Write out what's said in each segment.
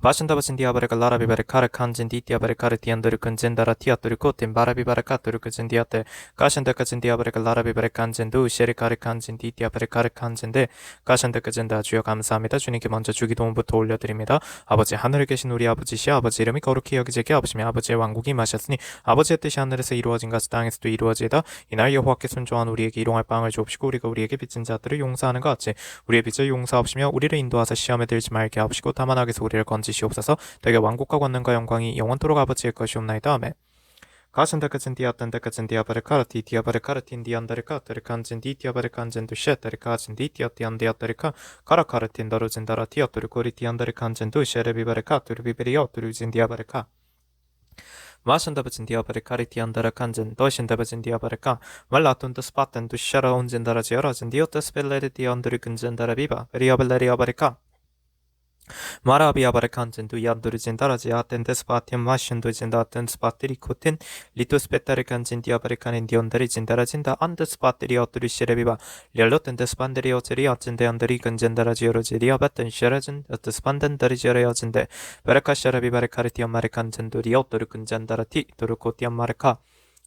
Başında diabare lara bibare kara kanjin di diabare kara tianduru kunjendara tiaturu kotin barabibare katuru kunjendiate kaşında diabare lara bibare kanjin 두 쉐리 kara kanjin di diabare kara kanj인데 가신다 그진다 주여 감사합니다. 주님께 먼저 주기도문부터 올려드립니다. 아버지 하늘에 계신 우리 아버지시여 아버지 이름이 거룩히 여기지게 아버지며 아버지의 왕국이 임하셨으니 아버지의 뜻이 하늘에서 이루어진 것이 땅에서도 이루어지이다. 이날 여호와께 순종한 우리에게 일용할 빵을 주옵시고 우리가 우리에게 빚진 자들을 용서하는 것 같이 우리의 빚을 용서하옵시며 우리를 인도하사 시험에 들지 말게 하옵시고 다만 악에서 우리를 건지시옵소서. 되게 왕국과 권능과 영광이 영원토록 아버지의 것이옵나이다. 아멘. 가신다 그진 디아탄다 그진 디아바르 카르티 디아바르 카르틴 디안다르카 다르칸진 디 디아바르 칸진 두셰 다르카진 디 디아티안 디아다르카 카라카르틴 다루진 다라 티아투르 코리 디안다르 칸진 두셰레 비바르카 투르 비베리오 투르진 디아바르카 마신다 버진 디아바르 카리티 안다라 칸진 도신다 버진 디아바르카 말라톤드 스파탄 두샤라 온진 다라 지어라진 디오타 스펠레르 디안드르 근진 다라 비바 베리아벨레리 아바르카 마라비아바르 칸진 두얀두르진 다라지 아텐데스 바티엄 마신도 진다 아텐스 바티리 코틴 리토스 베타르 칸진 디아바르 칸인 디온다리 진다라진다 안데스 바티리 어투리 시레비바 렐로텐데스 반데리 어체리 아친데 안데리 근젠다라지 여로지리 아바텐 샤라진 어트스 반덴다리 제레여진데 베라카 샤라비바르 카르티엄 마르 칸진 두리 어투르 근젠다라티 두르코티엄 마르카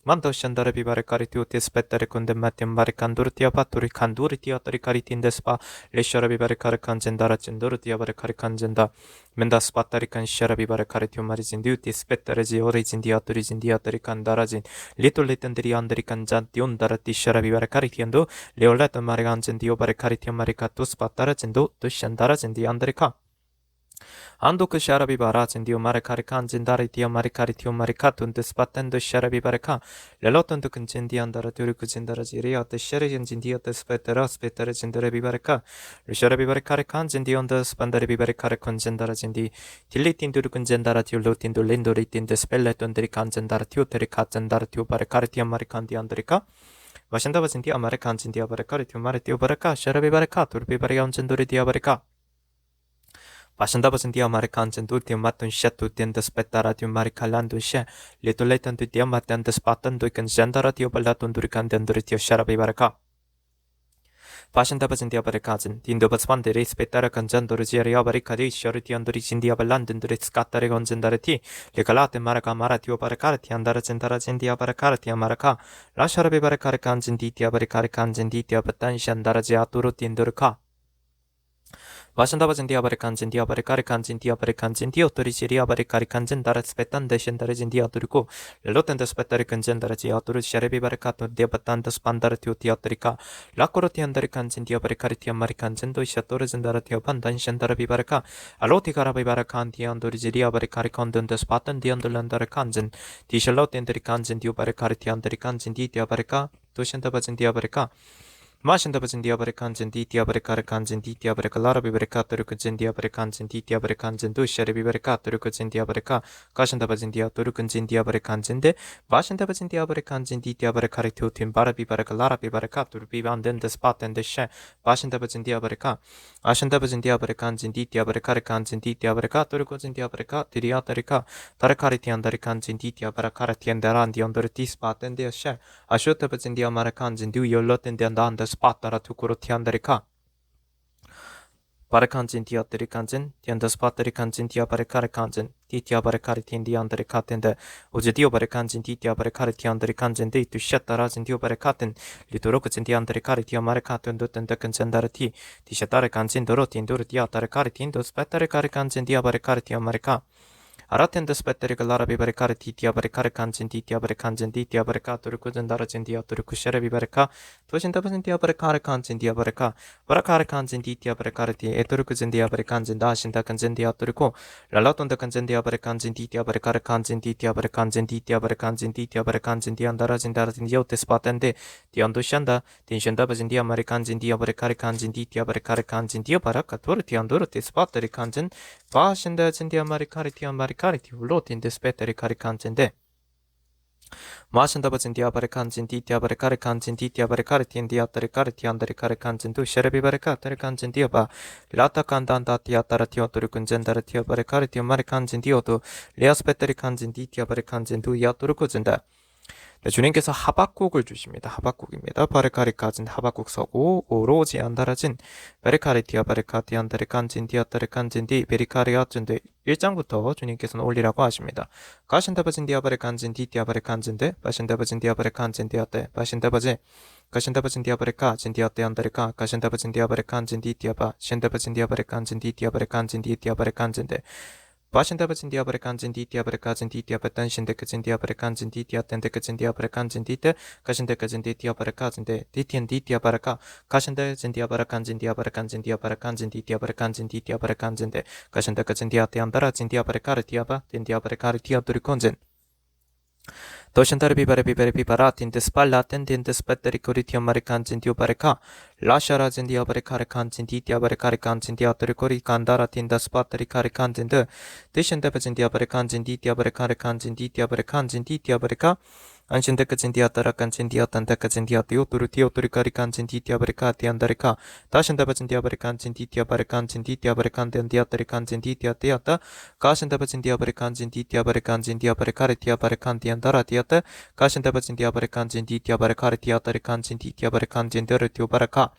Manto scendere vivere caritiu ti aspettare con demmatti ambare candurti a patturi candurti a tori caritin despa le shara vivere cari cangendara cendurti a vare cari cangenda menda spattari can shara vivere caritiu marizin diuti aspettare zi origin di tori candarazin little litendri andri canjanti ondarati shara vivere caritiendo le oleta mare cangendi obare caritiu maricatus spattara cendo tu scendara cendi andrica Anduku sharabi bara zindio marekari kan zindari dio marikari tio marikatun des patendo sharabi baraka lelotundu kun zindiandara turuku zindara ziria des sharijin zindio des petera spetera zindare bibaraka sharabi barakari kan zindion des bandare bibarakari kun zindara zindi tilitin turukun zindara tio lotin do lindori tin des pelletundri kan zindara tio teri kat zindara tio barakari tio marikan diandrika Vashandava zindia marikan zindia barakari tio maritio baraka sharabi baraka turbi barayon zindori dia baraka Pasanda basin dia marikan cendu dia matun shatu tian des petara dia marikalan du she leto letan tu dia matan des patan du kan jandara dia balatun durikan dan duri dia sharabi baraka Pasanda basin dia barakazin tindo baspan de res petara kan janduru jiria barikadi shariti anduri jindia balandin duri skatare gon jandarati lekalate maraka maratio barakar tiandara jandara jindia barakar tia maraka la sharabi barakar kan jindi dia barakar kan jindi dia batan jandara jaturu tindurka Vasanda bazin diabare kanjin diabare kare kanjin diabare kanjin diotori diabare kare kanjin darat spetan deshen darajin diaturiko leloten des petare kanjin daraji aturu sharebi barakato diabatan des pandar tiu diatrika lakoroti andare kanjin diabare kare tiamari kanjin do shatorajin darat diapan dan shandarabi baraka aloti karabi barakan diandori diabare kare kondon des patan diandolandare kanjin dishalot endri kanjin diabare kare tiandari kanjin diabare ka to shandabazin diabare ka Mashinda bazin diabare kanjin di diabare kare kanjin di diabare kalara bibare katuru kujin diabare kanjin di diabare kanjin du shari bibare katuru kujin diabare ka kashinda bazin diaturu kujin diabare kanjin de bashinda bazin diabare kanjin di diabare kare tutin bara bibare kalara bibare katuru biban den de spot and de she bashinda bazin diabare ka ashinda bazin diabare kanjin di diabare kare kanjin di diabare katuru kujin diabare ka tiriatare ka tarakari tiandare kanjin di diabare kare tiandaran diandare ti spot and de she ashota bazin diamare kanjin du yoloten de andan Spatara tukuro tiandarika. Barakanjin tiatari kanjin, tiandas patari kanjin tiabare kare kanjin, tiabare kare tindi andare katende, ujidio bare kanjin tiabare kare tiandare kanjin de tu shatara zindio bare katen, litoroko zinti andare kare tiamare katen doten de kanjandare ti shatare kanjin doro tindoro tiatare kare tindo spetare kare kanjin tiabare kare tiamare ka. Araten spetteri galara bibare kare titia bare kare kanjin titia bare kanjin titia bare ka turku jandara jindia turku shere bibare ka toshinta basintia bare kare kanjin dia bare ka bara kare kanjin titia bare kare ti eturku jindia bare kanjin da shinta kanjin dia turku lalaton da kanjin dia bare kanjin titia bare kare kanjin titia bare kanjin titia bare kanjin titia bare kanjin dia andara jindara jindia te spatende ti ando shanda tin shanda basintia mare kanjin dia bare kare kanjin titia bare kare kanjin dia bara ka tur ti andoro te spatteri kanjin ba shinda jindia mare kare ti amare Cariti lotin despetteri caricanzende. Mashinda bazin diabare kanjin di diabare kare kanjin di diabare kare tien diatare kare tiandare kare kanjin du sherebi bare katare kanjin diaba lata kandan da tiatara tiotoru kunjendare tiabare kare tiamare kanjin dioto le aspetteri kanjin di diabare kanjin du yatoru kujenda 네, 주님께서 하박국을 주십니다. 하박국입니다. 바르카리카진 하박국 서고 오로지 안다라진 베르카리티아 바르카티 안다르칸진 디아타르칸진디 베리카리아진데 1장부터 주님께서는 올리라고 하십니다. 가신다바진 디아바르칸진 디티아바르칸진데 바신다바진 디아바르칸진 디아테 바신다바제 가신다바진 디아바르칸진 디아테 안다르카 가신다바진 디아바르칸진 디티아바 신다바진 디아바르칸진 디티아바르칸진 디티아바르칸진데 바신다바진 디아바르칸진 디티아바르칸진 디티아바탄 신데크진 디아바르칸진 디티아텐데크진 디아바르칸진 디테 가신데크진 디티아바르칸진데 디티엔 디티아바르카 가신데진 디아바르칸진 디아바르칸진 디아바르칸진 디티아바르칸진 디티아바르칸진데 가신데크진 디아테안다라진 디아바르카르 디아바 딘 디아바르카르 디아두르콘진 도신타르 비바레 비바레 비바라 틴데스 팔라텐 틴데스 배터리 코리티 아메리칸진 디오바레카 라샤라진 디아바레카르 칸진 디티아바레카르 칸진 디아토르 코리 칸다라 틴다스 배터리 카르 칸진데 디신데베진 디아바레 칸진 디티아바레카르 칸진 디티아바레 칸진 디티아바레카 안신데크진 디아타라 칸진 디아탄데크진 디아티오 투르티오 투리카리 칸진 디티아바레카 티안다레카 다신데베진 디아바레 칸진 디티아바레 칸진 디티아바레 칸덴 디아타리 칸진 디티아티아타 가신데베진 디아바레 칸진 디티아바레 칸진 디아바레카르 티아바레 칸티안다라 티아타 가신데베진 디아바레 칸진 디티아바레카르 티아타리 칸진 디티아바레 칸진 데르티오바레카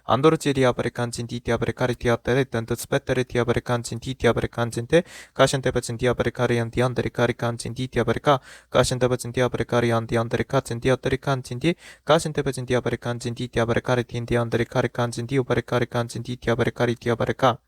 안도르치 디아바레칸진 디티아바레카리 티아타레 던토스 배터리 디아바레칸진 디티아바레칸진데 가신데베진 디아바레카리안 디안다레카리 칸진 디티아바레카 가신데베진 디아바레카리안 디안다레카진 디아타리칸진 디 가신데베진 디아바레칸진 디티아바레카리 틴디안다레카리 칸진 디오바레카리 칸진 디티아바레카리 티아바레카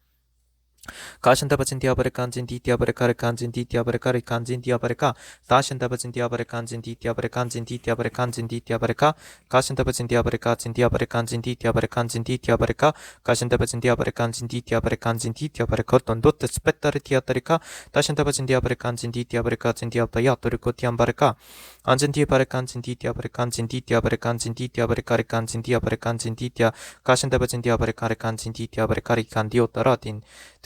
가신다바진 디아바레칸진 디티아바레카르 칸진 디티아바레카르 칸진 디아바레카 다신다바진 디아바레칸진 디티아바레칸진 디티아바레칸진 디티아바레카 가신다바진 디아바레칸진 디아바레칸진 디티아바레칸진 디티아바레카 가신다바진 디아바레칸진 디티아바레칸진 디티아바레카 돈도트 스페타르 티아타리카 다신다바진 디아바레칸진 디티아바레칸진 디아바야토르코 티안바레카 안진 디아바레칸진 디티아바레칸진 디티아바레칸진 디티아바레카르 칸진 디아바레칸진 디티아 가신다바진 디아바레카르 칸진 디티아바레카르 칸디오타라딘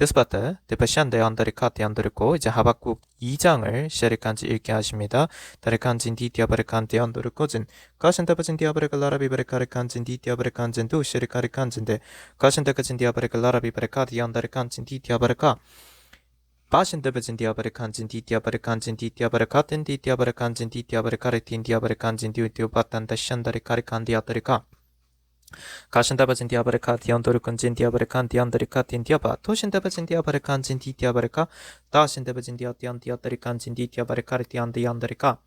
데스바트 데파시안데 안다리카티 안도르코 이제 하박국 2장을 셰리칸지 읽게 하십니다. 다르칸진 디티아바르칸티 안도르코진 가신다바진 디아바르칼라라비바르카르칸진 디티아바르칸진 두 셰리카르칸진데 가신다카진 디아바르칼라라비바르카티 안다르칸진 디티아바르카 바신다바진 디아바르칸진 디티아바르칸진 디티아바르카텐 디티아바르칸진 디티아바르카르틴 디아바르칸진 디티오바탄다 샨다리카르칸디아타리카 가신다바진 디아바레카 디안도르칸진 디아바레칸 디안다리카틴 디아바 토신다바진 디아바레칸진 디티아바레카 다신다바진 디아티안 디아다리칸진 디티아바레카르 디안디안다리카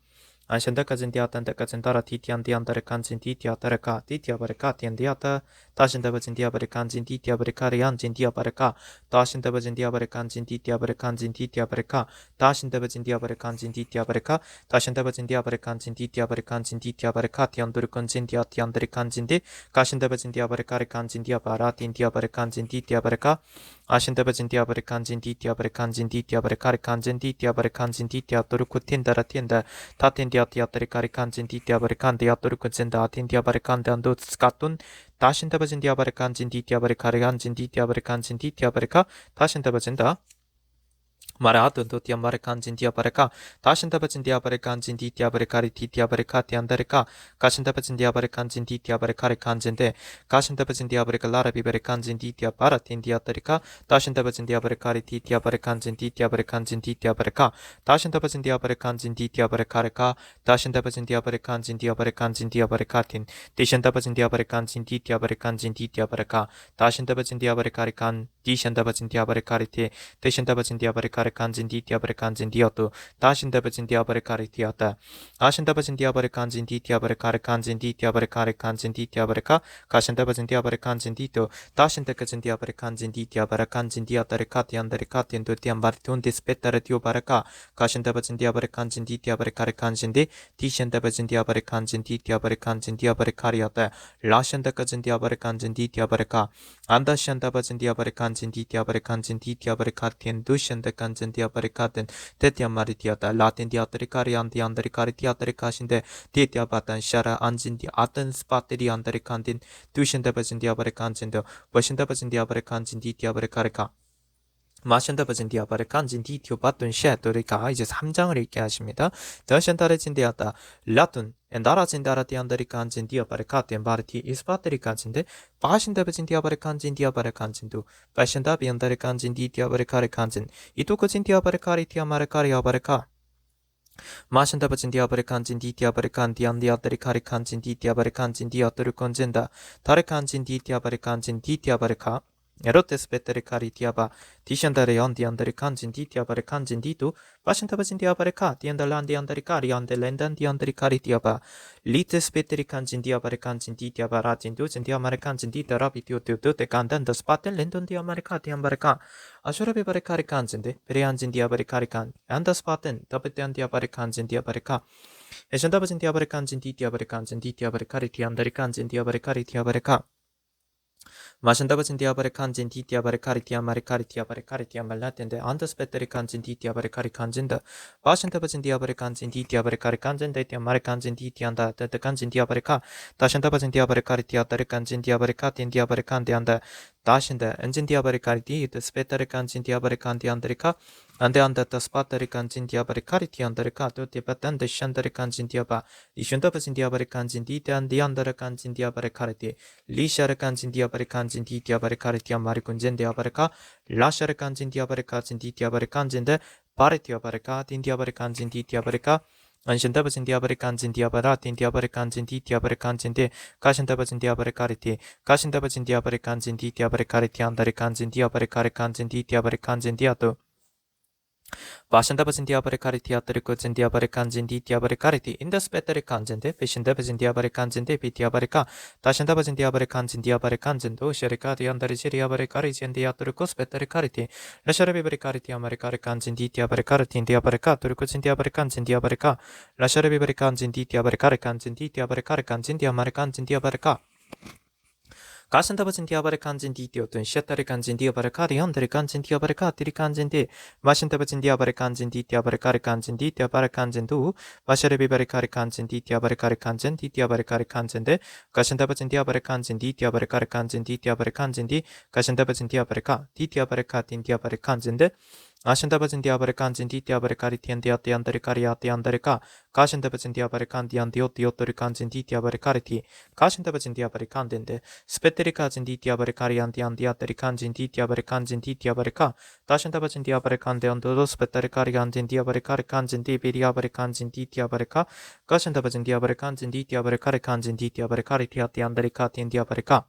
안신다카진 디아탄다카진 다라 디티안 디안다레칸진 디티아타레카 디티아바레카 디안디아타 다신다바진 디아바레칸진 디티아바레카리안진 디아바레카 다신다바진 디아바레칸진 디티아바레칸진 디티아바레카 다신다바진 디아바레칸진 디티아바레카 다신다바진 디아바레칸진 디티아바레칸진 디티아바레카 디안도르칸진 디아티안다리칸진 디 가신다바진 디아바레카르칸진 디아바라틴 디아바레칸진 디티아바레카 아신다바진 디아바레칸진 디티아바레칸진 디티아바레카르칸진 디티아바레칸진 디티아토르쿠틴다라틴다 다틴 디아티아타리카리칸진 디티아바레칸 디아토르쿠진다 아틴 디아바레칸데 안도스카툰 다신다바진 디아바레칸진 디티아바레카르칸진 디티아바레칸진 디티아바레카 다신다바진다 마라하든 도티아바레칸진 디아바레카 다신다바진 디아바레칸진 디티아바레카리 디티아바레카 디안다레카 가신다바진 디아바레칸진 디티아바레카레칸진데 가신다바진 디아바레칼라라비바레칸진 디티아바라틴 디아타리카 다신다바진 디아바레카리 디티아바레칸진 디티아바레칸진 디티아바레카 다신다바진 디아바레칸진 디티아바레카레카 다신다바진 디아바레칸진 디아바레칸진 디아바레카틴 디신다바진 디아바레칸진 디티아바레칸진 디티아바레카 다신다바진 디아바레카리칸 디신다바진 디아바레카리티 디신다바진 디아바레카레 칸진 디티아바레칸진 디어투 다신다바진 디아바레카리티아타 아신다바진 디아바레칸진 디티아바레카레칸진 디티아바레카레칸진 디티아바레카 가신다바진 디아바레칸진 디토 다신다카진 디아바레칸진 디티아바레칸진 디아타레카티안다레카틴 도티안바리톤 디스페타레티오바레카 가신다바진 디아바레칸진 디티아바레카레칸진 디 디신다바진 디아바레칸진 디티아바레칸진 디아바레카리아타 라신다카진 디아바레칸진 디티아바레카 안다신다바진 디아바레칸진 디티아바레칸진 디티아바레카틴 두신다칸진 디아바레카텐 데티아마리티아타 라틴 디아타리카리안 디안다리카리 디아타리카신데 디티아바탄 샤라 안진 디아탄 스파테리 안다리칸딘 두신다바진 디아바레칸진데 버신다바진 디아바레칸진 디티아바레카레카 마신다바진 디아바레칸진 디티오바툰 셰토리카 이제 3장을 읽게 하십니다. 더신다레진 디아타 라툰 엔다라진 다라티안다리칸진 디아바레카텐 바르티 이스파테리칸진데 바신다바진 디아바레칸진 디아바레칸진도 바신다비안다리칸진 디티아바레카레칸진 이토코진 디아바레카리 티아마레카리 아바레카 Mashinda bacin dia barikanjin di tia barikan di andi atari karikanjin di tia barikanjin di aturu konjenda tarikanjin di tia barikanjin di tia barika erotes betere kari tiaba tishandare andi andari kanjin di tia barikanjin di tu bashinda bacin dia barika di andalandi andari kari ande lendan di andari kari tiaba lites betere kanjin dia barikanjin di tia barajin tu jin dia marikanjin di tarabi tiu tiu tu te kandan das paten lendon dia marika di ambarika Ashurabi barikari kanjinde, perianjin dia barikari kan, andas paten, tapetian dia barikanjin dia barika. Eshandabajin dia barikanjin dia barikanjin dia barikari tiam dari kanjin dia barikari dia barika. Mashandabajin dia barikanjin dia barikari tiam marikari tiam malatende, andas peteri kanjin dia barikari kanjinda. Bashandabajin dia barikanjin dia barikari kanjinde tiam marikanjin dia anda tete kanjin dia barika. Tashandabajin dia barikari dia dari kanjin dia barikatin dia barikandi anda. Dashinda engine dia barikari di the spetari kanjin dia barikanti andarika ande anda the spatari kanjin dia barikari ti andarika to te patan the shandari kanjin dia ba ishunda pasin dia barikanjin di te andi andara kanjin dia barikari ti lishara kanjin dia barikanjin di dia barikari ti amarikunjen dia barika lashara kanjin dia barikanjin di dia barikanjin de pariti barika tin dia barikanjin di dia barika Anshandabajin dia barikanjin dia baratin dia barikanjin di dia barikanjin de kashandabajin dia barikariti kashandabajin dia barikanjin di dia barikariti andari kanjin dia barikari kanjin di dia barikanjin dia to Bashandabajin dia barikariti atarikojin dia barikanjin di dia barikariti indas betari kanjin de peshandabajin dia barikanjin de pitia barika tashandabajin dia barikanjin do sharika di andari shiria barikari jin dia turikos betari kariti lasharabi barikariti amarikari kanjin di dia barikariti dia barika turikojin dia barikanjin dia barika lasharabi barikanjin di dia barikari kanjin di dia barikari kanjin dia marikanjin dia barika Kashandabajin dia barikanjin di tio tun shatari kanjin dia barakari andari kanjin dia barakatiri kanjin di Mashandabajin dia barikanjin di dia barakari kanjin di dia barakanjin du Vasharabi barikari kanjin di dia barakari kanjin di dia barakari kanjin de Kashandabajin dia barikanjin di dia barakari kanjin di dia barakanjin di Kashandabajin dia baraka di dia barakatin dia barakanjin de Ashandabajin dia barikanjin di dia barakari tian dia tian dari karya tian dari ka Kashandabajin dia barikandian diot dioturi kanjin di dia barakari ti Kashandabajin dia barikandin de Speteri kanjin di dia barikarian tian dia dari kanjin di dia barikanjin di dia barika Tashandabajin dia barikandian dodo speteri karianjin dia barikari kanjin di biria barikanjin di dia barika Kashandabajin dia barikanjin di dia barikari kanjin di dia barikari tian dari ka tian dia barika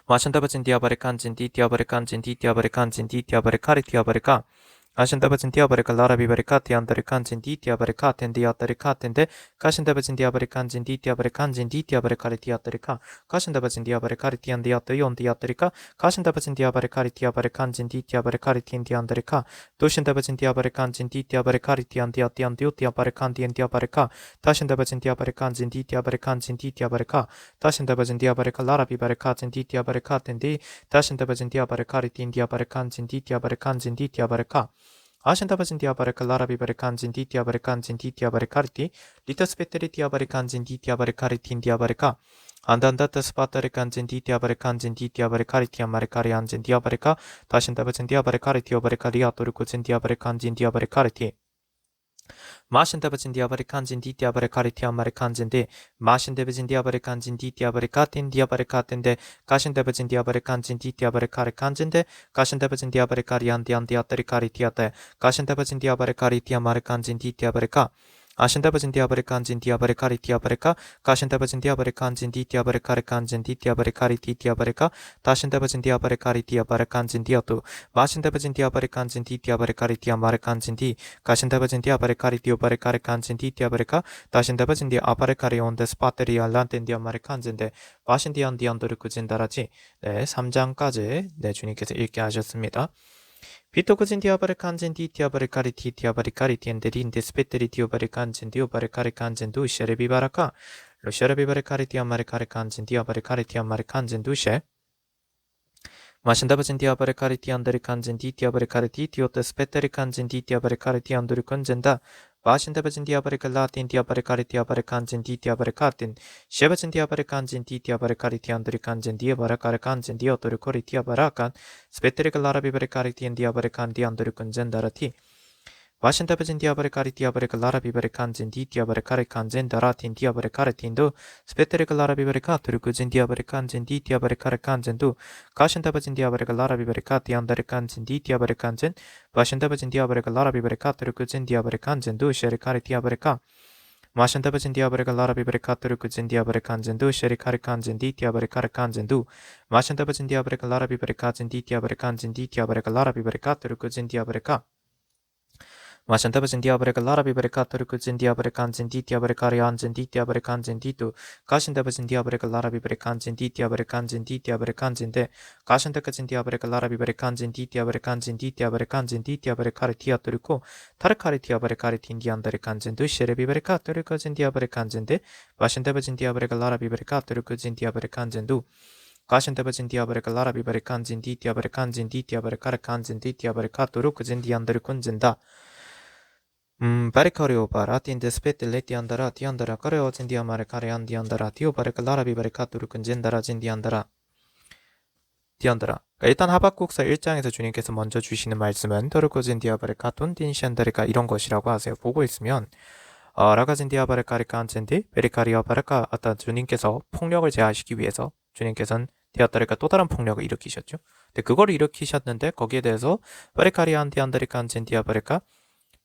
Mashandabajin dia barikanjin di dia barikanjin di dia barikanjin di dia barikari dia barika Ashandabajin dia barikalara bibarikati andarikanjin di dia barikatin dia tarikatin de Kashandabajin dia barikanjin di dia barikanjin di dia barikari dia tarika Kashandabajin dia barikari tian dia tayon dia tarika Kashandabajin dia barikari dia barikanjin di dia barikari tian dia andarika Doshandabajin dia barikanjin di dia barikari tian dia dia barikanjin dia barika Tashandabajin dia barikanjin di dia barikanjin di dia barika Tashandabajin dia barikalara bibarikatin di dia barikatin de Tashandabajin dia barikari tian dia barikanjin di dia barikanjin di dia barika Ashandabajin dia barikalara bibarkanjin di dia barikanjin di dia barikarti litas peteri dia barikanjin di dia barikariti dia barika andandata spatari kanjin di dia barikanjin di dia barikariti amarikari anjin dia barika tashandabajin dia barikariti obarikari aturukujin dia barikanjin dia barikariti Mashandabajin dia barikanjin di dia barikariti amarikanjin de Mashandabajin dia barikanjin di dia barikatin dia barikatin de Kashandabajin dia barikanjin di dia barikari kanjin de Kashandabajin dia barikari andian dia tarikari tiate Kashandabajin dia barikari dia marikanjin di dia barika Ashandabajin dia barikanjin dia barikari dia barika Kashandabajin dia barikanjin di dia barikari kanjin di dia barikari di dia barika Tashandabajin dia barikari dia barikanjin dia tu Mashandabajin dia barikanjin di dia barikari dia marikanjin di Kashandabajin dia barikari dia barikari kanjin di dia barika Tashandabajin dia abarikari on the spotter이 알란텐 dia marikanjin de Bashin dia 안디안도를 그진다라지 네 3장까지 네 주님께서 읽게 하셨습니다. 비토크진 디아바르 칸진 디 디아바르 카리티 디아바르 카리티엔 데린 데스페테리 디오바르 칸진 디오바르 카리 칸진 두 셰레비바라카 로셰레비바르 카리티 아마르 카리 칸진 디아바르 카리티 아마르 칸진 두셰 마신다바진 디아바르 카리티 안다르 칸진 디 디아바르 카리티 디오테 스페테리 칸진 디 디아바르 카리티 안도르 칸진다 Bashandabajin diabaricatin diabaricaritin diabaricatin Shebajin diabaricanjin diabaricaritin andricanjin diabaracarcanjin diotoricoritia baracan Spetericalara bibaricaritin diabarican diandricanjendarati Вашиндабазин диабарикари диабарика лара бибариканзин ди диабарикари канзин даратин диабарикари тинду 스페테리카 лара бибарика ту르쿠진 диабариканзин 디 디아바리카리 칸진두 가신다바진 디아바리카 라라 비바리카 디안다리칸진 디 디아바리칸진 바신다바진 디아바리카 라라 비바리카 ту르쿠진 디아바리칸진두 셰리카리 디아바리카 마신다바진 디아바리카 라라 비바리카 ту르쿠진 디아바리칸진두 셰리카리 칸진 디 디아바리카리 칸진두 마신다바진 디아바리카 라라 비바리카진 디 디아바리칸진 디 디아바리카 라라 비바리카 ту르쿠진 디아바리카 마신다바진 디아바리카 라라 비바리카 ту르쿠진 디아바리칸진 디 디아바리카리 안진 디 디아바리칸진 디두 가신다바진 디아바리카 라라 비바리칸진 디 디아바리칸진 디 디아바리칸진데 가신다까진 디아바리카 라라 비바리칸진 디 디아바리칸진 디 디아바리칸진 디 디아바리카리 티아 ту르쿠 타르카리 디아바리카리 틴 디안다리칸진 두 셰레 비바리카 ту르쿠진 디아바리칸진데 마신다바진 디아바리카 라라 비바리카 ту르쿠진 디아바리칸진 두 가신다바진 디아바리카 라라 비바리칸진 디 디아바리칸진 디 디아바리카리 칸진 디 디아바리카 ту르쿠진 디안다리칸진다 Barikario baratin despete leti andara tiandara kareo zindiamare karean diandara tiu barika 라라비 바리카투르군 젠다라 진디안다라 디안다라. 일단 하박국서 1장에서 주님께서 먼저 주시는 말씀은 토르코진 디아바레카톤 딘시안다리카 이런 것이라고 하세요. 보고 있으면 라가진 디아바레카리카 안젠디 베리카리아 바레카 아따 주님께서 폭력을 제하시기 위해서 주님께서는 디아다리카 또 다른 폭력을 일으키셨죠. 근데 그걸 일으키셨는데 거기에 대해서 바레카리안 디안다리카 안젠 디아바레카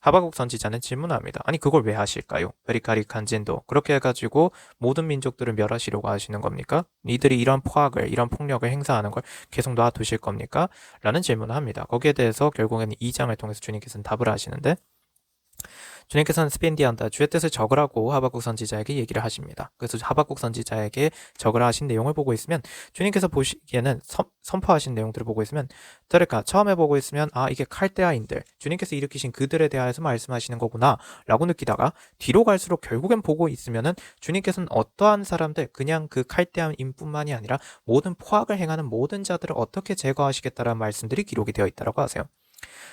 하박국 선지자는 질문합니다. 아니 그걸 왜 하실까요? 베리카리 칸진도 그렇게 해가지고 모든 민족들을 멸하시려고 하시는 겁니까? 이들이 이런 포악을 이런 폭력을 행사하는 걸 계속 놔두실 겁니까? 라는 질문을 합니다. 거기에 대해서 결국에는 2장을 통해서 주님께서는 답을 하시는데 주님께서는 스펜디한다 주의 뜻을 적으라고 하박국 선지자에게 얘기를 하십니다. 그래서 하박국 선지자에게 적으라 하신 내용을 보고 있으면 주님께서 보시기에는 선포하신 내용들을 보고 있으면 그러니까 처음에 보고 있으면 이게 칼데아인들 주님께서 일으키신 그들에 대하여서 말씀하시는 거구나 라고 느끼다가 뒤로 갈수록 결국엔 보고 있으면은 주님께서는 어떠한 사람들 그냥 그 칼데아인뿐만이 아니라 모든 포악을 행하는 모든 자들을 어떻게 제거하시겠다라는 말씀들이 기록이 되어 있다고 하세요.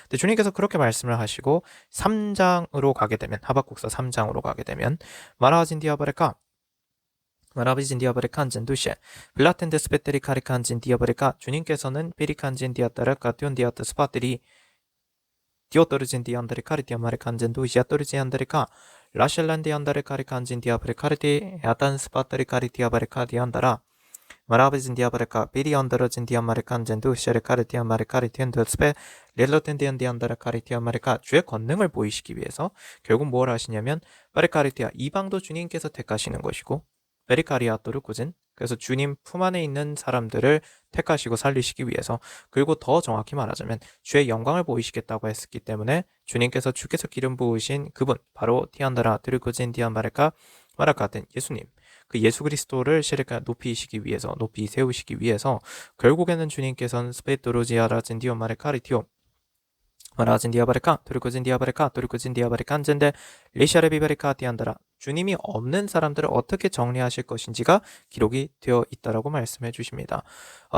근데 주님께서 그렇게 말씀을 하시고 3장으로 가게 되면 하박국서 3장으로 가게 되면 마라진 디아바레카 마라비진 디아바레카 안젠두시에 블라텐데 스페테리 카리칸진 디아바레카 주님께서는 베리칸진 디아따라카 띠온 디아따 스파들이 디오토르진 디안다레카리 디아마레칸진 두시아 토르진 안다레카 라셸란디 안다레카리 칸진 디아바레카리 야탄 스파터리 카리 디아바레카 디안다라 마라비진 디아바레카 비리 언더러진 디아마레칸젠두 셰레카리 디아마레카리 텐드스페 렐로텐디안 디안다레카리 디아마레카 주의 권능을 보이시기 위해서 결국 뭘 하시냐면 바레카리티아 이방도 주님께서 택하시는 것이고 베리카리아토르 꾸진 그래서 주님 품 안에 있는 사람들을 택하시고 살리시기 위해서 그리고 더 정확히 말하자면 주의 영광을 보이시겠다고 했기 때문에 주께서 기름 부으신 그분 바로 티안다라 드르꾸진 디아마레카 마라카ten 예수님 그 예수 그리스도를 높이 세우시기 위해서 결국에는 주님께서는 스페토로지아라진 디오마레카리티오 마라진 디아바레카 도르코진 디아바레카 도르코진 디아바레칸젠데 리샤레비바레카 디안다라 주님이 없는 사람들을 어떻게 정리하실 것인지가 기록이 되어 있다라고 말씀해 주십니다.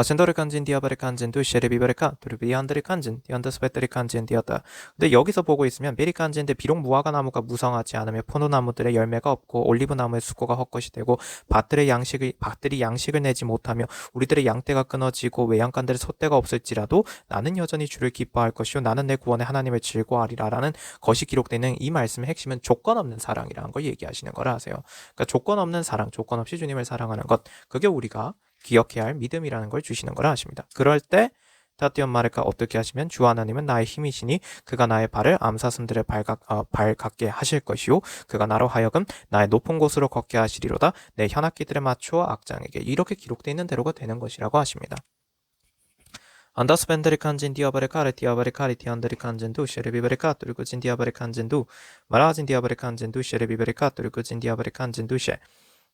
젠더르칸진 디아바레칸젠도 셰레비바레카 도르비안드리칸진 디안더스베트리칸진 디아다. 근데 여기서 보고 있으면 베리칸젠데 비록 무화과 나무가 무성하지 않으며 포도나무들의 열매가 없고 올리브 나무의 수고가 헛것이 되고 밭들이 양식을 내지 못하며 우리들의 양떼가 끊어지고 외양간들의 솥대가 없을지라도 나는 여전히 주를 기뻐할 것이요 나는 내 구원의 하나님을 즐거워하리라라는 것이 기록되는 이 말씀의 핵심은 조건 없는 사랑이라는 걸 얘기하시는 거라 하세요. 그러니까 조건 없는 사랑, 조건 없이 주님을 사랑하는 것, 그게 우리가 기억해야 할 믿음이라는 걸 주시는 거라 하십니다. 그럴 때 타티온 마레카 어떻게 하시면 주 하나님은 나의 힘이시니 그가 나의 발을 암사슴들의 발 같게 하실 것이요 그가 나로 하여금 나의 높은 곳으로 걷게 하시리로다 내 현악기들에 맞추어 악장에게 이렇게 기록되어 있는 대로가 되는 것이라고 하십니다. 안다스벤데리칸진 디아바레카레 디아바레카리 디안데리칸진두 셰레비베레카 뚜르쿠진 디아바레칸진두 마라진 디아바레칸진두 셰레비베레카 뚜르쿠진 디아바레칸진두 셰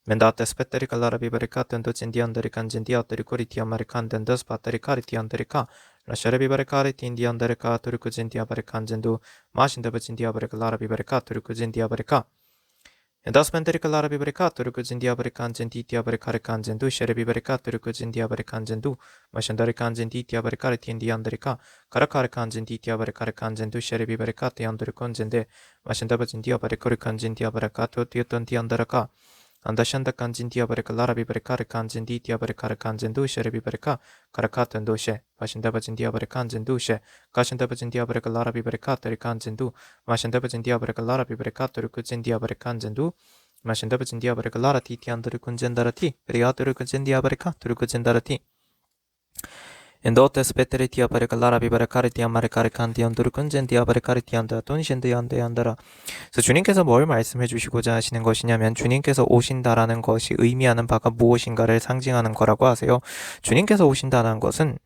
멘다테 스페테리카 라라비베레카 텐도진 디안데리칸진 디아테리코리 디아마레칸덴더 스파테리카리 디안데리카 라셰레비베레카리 틴디안데레카 뚜르쿠진 디아바레칸진두 마신데베진 디아바레카 라라비베레카 뚜르쿠진 디아바레카 엔다스펜테리카 라라비베레카 뚜르쿠진 디아바레칸진 디 디아바레카레칸진두 셰레비베레카 뚜르쿠진 디아바레칸진두 마신다레칸진 디 디아바레카레 틴디안데리카 카라카레칸진 디 디아바레카레칸진두 셰레비베레카 디안데르콘진데 마신다베진 디아바레코레칸진 디아바레카 토티오톤 디안데라카 안다샨다칸진 디아바레카 라라비베레카레칸진 디 디아바레카레칸진두 셰레비베레카 카라카텐도 셰 마신다바진 디아바레카 안진두 셰 가신다바진 디아바레카 라라비바레카 데리카 안진두 마신다바진 디아바레카 라라비바레카 데르쿠진 디아바레카 안진두 마신다바진 디아바레카 라라티 티안드르 군젠다라티 베리아드르 군젠 디아바레카 데르쿠젠다라티 Endotes petere tia pare kalara bibare kare tia mare kare kan디언 두르근젠 디아 바레 카레 티안다 돈신드 안데 안다라. 그래서 주님께서 뭘 말씀해 주시고자 하시는 것이냐면 주님께서 오신다라는 것이 의미하는 바가 무엇인가를 상징하는 거라고 하세요. 주님께서 오신다는 것은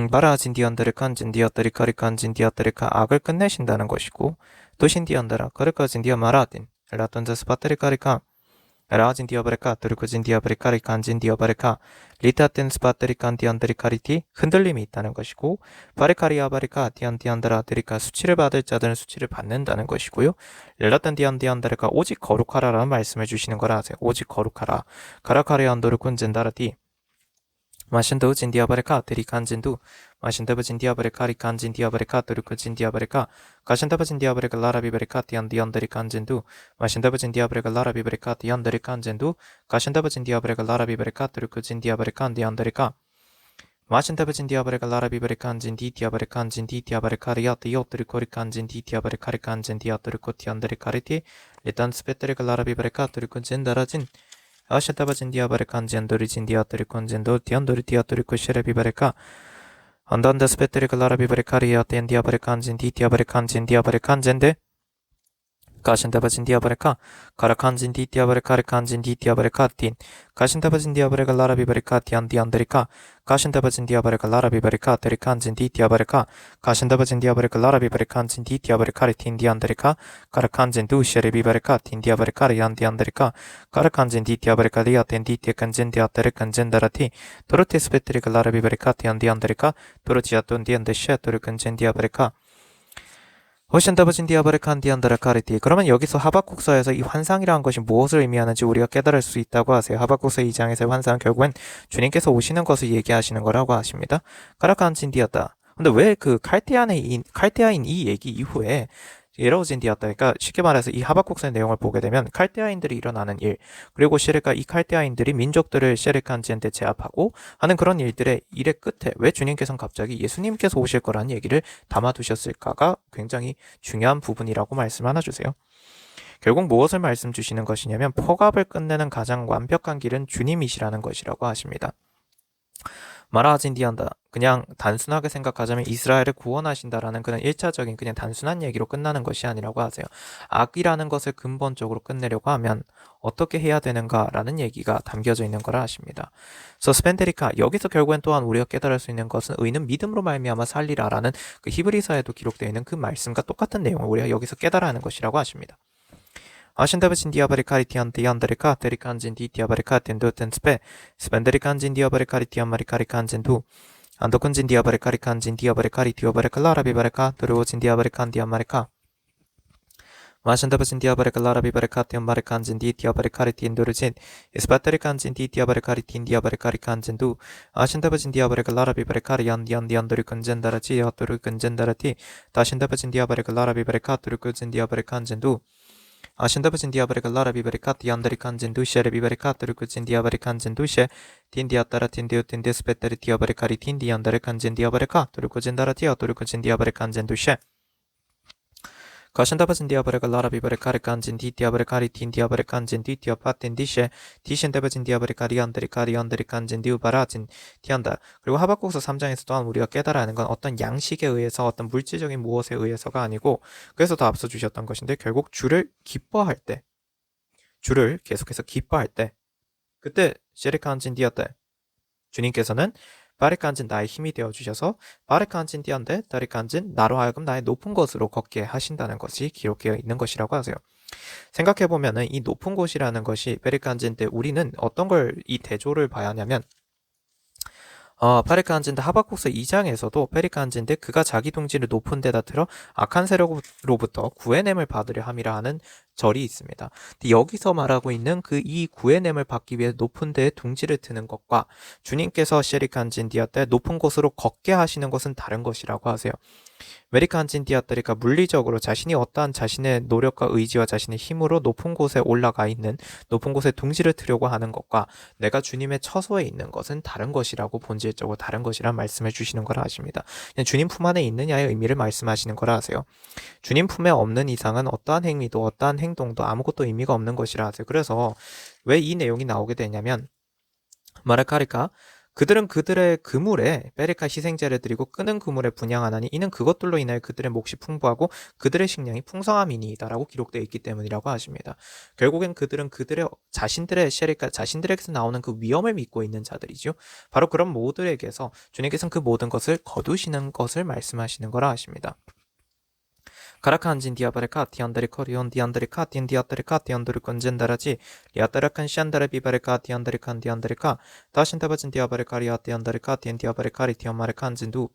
바라진 디안드레 칸진 디아드레 카리 칸진 디아드레 카 악을 끝내신다는 것이고 도신디안다라 카르카진 디아 마라딘 라톤자스 바테레 카리카 라진 디아바레카 드르코진 디아바레카리 간진 디아바레카 리타텐 스파테리 칸디안드리 카리티 흔들림이 있다는 것이고 바레카리아바레카 디안디안드라 드리카 수치를 받을 자들은 수치를 받는다는 것이고요. 렐라탄 디안디안드레카 오직 거룩하라라는 말씀을 주시는 거라 하세요. 오직 거룩하라. 가라카리안도르 군젠다라티 마신도 진디아바레카 드리 간진두 마신다바 진디아바레카 리 간진 디아바레카 드르크 진디아바레카 가신다바 진디아바레카 라라비바레카 디안디안드리 간진두 마신다바 진디아바레카 라라비바레카 디안드리 간진두 가신다바 진디아바레카 라라비바레카 드르크 진디아바레카 디안드리카 마신다바 진디아바레카 라라비바레카 안진 디티아바레카 안진 디티아바레카 리아 디오드르코리카 안진 디티아바레카리카 안진 디아드르코 티안드리카리티 리탄 스페테레카 라라비바레카 드르크 진다라진 아샤타바진 디아바레카 안젠도리 진디아토리 콘젠도 디안도리 디아토리코 쉐레비바레카 안단다 스페테리카 라라비바레카 리아텐 디아바레카 안젠 디티아바레카 안젠 디아바레카 안젠데 가신다바진 디아바레카 가라칸진 디티아바레카 레칸진 디티아바레카 틴 가신다바진 디아바레카 라라비바레카 디안디안드리카 가신다바진 디아바레카 라라비바레카 데리칸진 디티아바레카 가신다바진 디아바레카 라라비바레카 안진 디티아바레카 리틴 디안드리카 가라칸진 두쉐레비바레카 틴 디아바레카 리안디안드리카 가라칸진 디티아바레카 리아텐 디티아칸진 디아테레칸진 다라티 도르테 스페테리카 라라비바레카 디안디안드리카 도르지아톤 디안데쉐 도르칸진 디아바레카 호신다바진 디아바레칸 디안다라 카리티. 그러면 여기서 하박국서에서 이 환상이라는 것이 무엇을 의미하는지 우리가 깨달을 수 있다고 하세요. 하박국서 2장에서의 환상은 결국엔 주님께서 오시는 것을 얘기하시는 거라고 하십니다. 가라칸진 디아다. 근데 왜 그 칼데아인 이 얘기 이후에 예러진 디아다, 그러니까 쉽게 말해서 이 하박국서의 내용을 보게 되면 칼데아인들이 일어나는 일, 그리고 시레카 이 칼데아인들이 민족들을 셰레칸지한테 제압하고 하는 그런 일들의 일의 끝에 왜 주님께서는 갑자기 예수님께서 오실 거라는 얘기를 담아두셨을까가 굉장히 중요한 부분이라고 말씀 하나 주세요. 결국 무엇을 말씀 주시는 것이냐면 포갑을 끝내는 가장 완벽한 길은 주님이시라는 것이라고 하십니다. 마라진디한다. 그냥 단순하게 생각하자면 이스라엘을 구원하신다라는 그런 1차적인 그냥 단순한 얘기로 끝나는 것이 아니라고 하세요. 악이라는 것을 근본적으로 끝내려고 하면 어떻게 해야 되는가라는 얘기가 담겨져 있는 거라 하십니다. 그래서 스펜데리카, 여기서 결국엔 또한 우리가 깨달을 수 있는 것은 의는 믿음으로 말미암아 살리라라는 그 히브리서에도 기록되어 있는 그 말씀과 똑같은 내용을 우리가 여기서 깨달아야 하는 것이라고 하십니다. 아신다바진 디아바레카리티안 디안다레카 데리칸진 디티아바레카텐 도텐스페 스펜데리칸진 디아바레카리티안 마리카리칸진 두 안도큰진 디아바레카리칸진 디아바레카리 디오바레카 라라비바레카 도르오진 디아바레칸 디안마레카 마신다바진 디아바레카 라라비바레카텐 마레칸진 디티아바레카리티엔 도르진 이스바테리칸진 디티아바레카리티엔 디아바레카리칸진 두 아신다바진 디아바레카 라라비바레카리안 디안디안도르큰젠 다라지 야도르큰젠 다라티 다신다바진 디아바레카 라라비바레카 도르큰젠 디아바레칸진 두 아신다바진 디아바레카 라라비바레카 디안다리칸진 두셰레 비바레카 도르쿠진 디아바레칸진 두셰 틴디아따라 틴디오 틴데스페테리 디아바레카리 틴디안다레칸진 디아바레카 도르쿠진 다라티아 도르쿠진 디아바레칸진 두셰 가신다바진 디아바레카 라라비바레카리 칸진 디티아바레카리 틴디아바레칸진 디티아파틴 디셰 디신다바진 디아바레카리 안다리카리 안다리칸진 디우바라진 티안다. 그리고 하박국서 3장에서 또한 우리가 깨달아야 하는 건 어떤 양식에 의해서 어떤 물질적인 무엇에 의해서가 아니고, 그래서 더 앞서 주셨던 것인데 결국 주를 기뻐할 때, 주를 계속해서 기뻐할 때, 그때 셰리칸진 디아때 주님께서는 바리칸진 나의 힘이 되어주셔서 바리칸진 디안데 다리칸진 나로 하여금 나의 높은 곳으로 걷게 하신다는 것이 기록되어 있는 것이라고 하세요. 생각해보면은 이 높은 곳이라는 것이 베리칸진 때 우리는 어떤 걸 이 대조를 봐야 하냐면 페리칸진데 하박국서 2장에서도 페리칸진데 그가 자기 둥지를 높은 데다 들어 악한 세력으로부터 구해냄을 받으려 함이라 하는 절이 있습니다. 근데 여기서 말하고 있는 그 이 구해냄을 받기 위해 높은 데에 둥지를 트는 것과 주님께서 셰리칸진디아 때 높은 곳으로 걷게 하시는 것은 다른 것이라고 하세요. 메리칸 진디아따리가 물리적으로 자신이 어떠한 자신의 노력과 의지와 자신의 힘으로 높은 곳에 올라가 있는 높은 곳에 둥지를 트려고 하는 것과 내가 주님의 처소에 있는 것은 다른 것이라고 본질적으로 다른 것이란 말씀해 주시는 거라 하십니다. 그냥 주님 품 안에 있느냐의 의미를 말씀하시는 거라 하세요. 주님 품에 없는 이상은 어떠한 행위도 어떠한 행동도 아무것도 의미가 없는 것이라 하세요. 그래서 왜 이 내용이 나오게 되냐면 마라카리카 그들은 그들의 그물에 베레카 희생제를 드리고 끄는 그물에 분향하나니 이는 그것들로 인하여 그들의 몫이 풍부하고 그들의 식량이 풍성함이니이다라고 기록되어 있기 때문이라고 하십니다. 결국엔 그들은 그들의 자신들의 셰리카 자신들에게서 나오는 그 위험을 믿고 있는 자들이죠. 바로 그런 모두에게서 주님께서는 그 모든 것을 거두시는 것을 말씀하시는 거라 하십니다. Karakanjin diabareka tiandari korion diandari ka tiandari ka tiandari konjendaraji liatarakan shandara bibareka tiandari kan diandarika tashintabajin diabareka ria tiandari ka tiandiabareka ri tiamarekan진두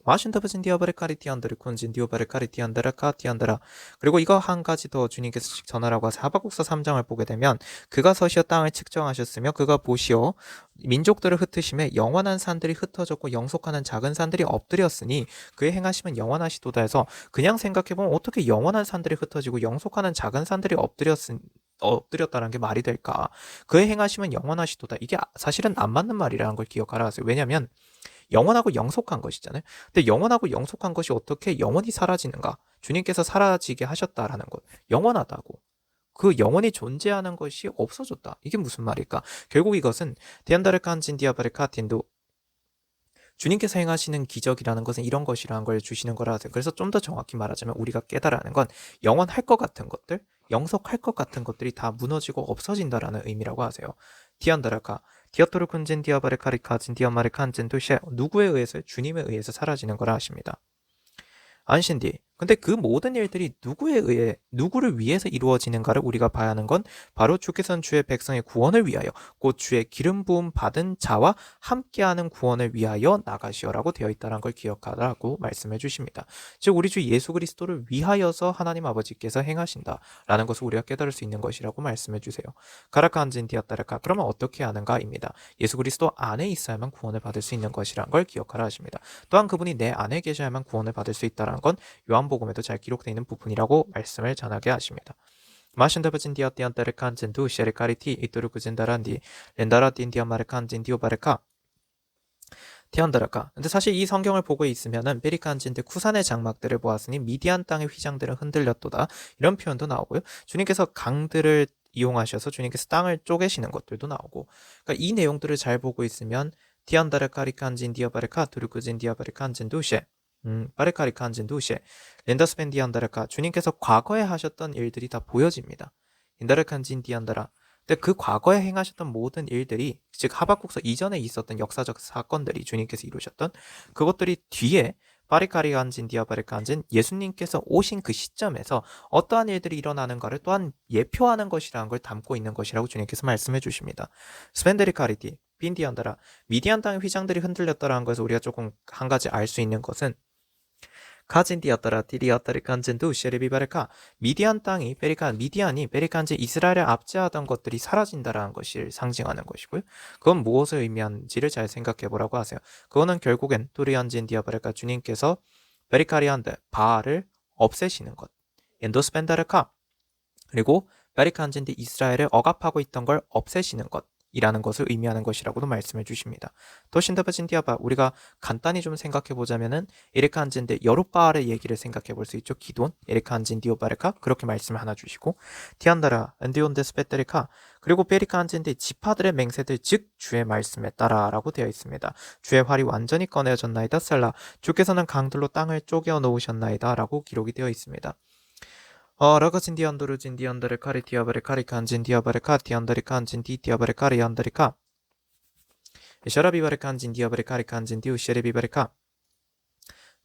와신더버진 디아바레카리 티안다르 콘진 디오바레카리 티안다라카 티안다라. 그리고 이거 한 가지 더 주님께서 전하라고 하사 하박국서 3장을 보게 되면 그가 서시어 땅을 측정하셨으며 그가 보시어 민족들을 흩으심에 영원한 산들이 흩어졌고 영속하는 작은 산들이 엎드렸으니 그의 행하심은 영원하시도다 해서 그냥 생각해보면 어떻게 영원한 산들이 흩어지고 영속하는 작은 산들이 엎드렸다는 게 말이 될까? 그의 행하심은 영원하시도다. 이게 사실은 안 맞는 말이라는 걸 기억하라 하세요. 왜냐면 영원하고 영속한 것이잖아요. 근데 영원하고 영속한 것이 어떻게 영원히 사라지는가? 주님께서 사라지게 하셨다라는 것. 영원하다고. 그 영원히 존재하는 것이 없어졌다. 이게 무슨 말일까? 결국 이것은 디안다르칸진 디아바르카틴도 주님께서 행하시는 기적이라는 것은 이런 것이라는 걸 주시는 거라 하세요. 그래서 좀 더 정확히 말하자면 우리가 깨달아는 건 영원할 것 같은 것들, 영속할 것 같은 것들이 다 무너지고 없어진다라는 의미라고 하세요. 디안다라카 디아토르 군진 디아바레카리카진 디아마레칸진 도시 누구에 의해서 주님에 의해서 사라지는 거라 하십니다. 안신디. 근데 그 모든 일들이 누구에 의해 누구를 위해서 이루어지는가를 우리가 봐야 하는 건 바로 주께서는 주의 백성의 구원을 위하여 곧 주의 기름 부음 받은 자와 함께하는 구원을 위하여 나가시오라고 되어 있다는 걸 기억하라고 말씀해 주십니다. 즉 우리 주 예수 그리스도를 위하여서 하나님 아버지께서 행하신다라는 것을 우리가 깨달을 수 있는 것이라고 말씀해 주세요. 가라카안진 디아따라카 그러면 어떻게 하는가입니다. 예수 그리스도 안에 있어야만 구원을 받을 수 있는 것이란 걸 기억하라 하십니다. 또한 그분이 내 안에 계셔야만 구원을 받을 수 있다는 건 요한복음에도 잘 기록되어 있는 부분이라고 말씀을 전하게 하십니다. 마신다버진 디아띠안 따르칸진 두 셰리카리티 이토르쿠진 다란디 렌다라틴 디아마르칸진 디오바르카 티안다라카. 근데 사실 이 성경을 보고 있으면은 베리칸진드 쿠산의 장막들을 보았으니 미디안 땅의 휘장들은 흔들렸도다 이런 표현도 나오고요. 주님께서 강들을 이용하셔서 주님께서 땅을 쪼개시는 것들도 나오고 그러니까 이 내용들을 잘 보고 있으면 디안다라카리칸진 디아바르카 두르쿠진 디아바르칸진 두셰 바르카리칸진 두셰 렌다스펜 디안다라카 주님께서 과거에 하셨던 일들이 다 보여집니다. 인다르칸진 디안다라 근데 그 과거에 행하셨던 모든 일들이 즉 하박국서 이전에 있었던 역사적 사건들이 주님께서 이루셨던 그것들이 뒤에 바리카리간진 디아바리칸진 예수님께서 오신 그 시점에서 어떠한 일들이 일어나는가를 또한 예표하는 것이라는 걸 담고 있는 것이라고 주님께서 말씀해 주십니다. 스펜데리카리티 빈디안다라 미디안 땅의 휘장들이 흔들렸다라는 것에서 우리가 조금 한 가지 알 수 있는 것은 카진디아따라 디리아따리 칸진두 셰리비바레카 미디안 땅이 미디안이 베리칸지 이스라엘을 압제하던 것들이 사라진다라는 것을 상징하는 것이고요. 그건 무엇을 의미하는지를 잘 생각해 보라고 하세요. 그거는 결국엔 тури안진 디아바레카 주님께서 베리카리안드 바알을 없애시는 것. 엔도스펜다레카 그리고 베리칸진디 이스라엘을 억압하고 있던 걸 없애시는 것. 이라는 것을 의미하는 것이라고도 말씀해 주십니다. 도신다바진 디아바 우리가 간단히 좀 생각해 보자면은 에리카 안진데 여룻바알의 얘기를 생각해 볼 수 있죠. 기돈 에리카 안진 디오바르카 그렇게 말씀을 하나 주시고 티안다라 엔디온데 스페테리카 그리고 베리카 안진데 지파들의 맹세들 즉 주의 말씀에 따라라고 되어 있습니다. 주의 활이 완전히 꺼내어졌나이다 셀라 주께서는 강들로 땅을 쪼개어 놓으셨나이다 라고 기록이 되어 있습니다. 라가진 디안도르 진 디안다르 카리 디아바르 카리 칸진 디아바르 카 디안다르 칸진 디 디아바르 카리 안다르 카 샤라비바르 칸진 디아바르 카리 칸진 디우 셰레비바르 카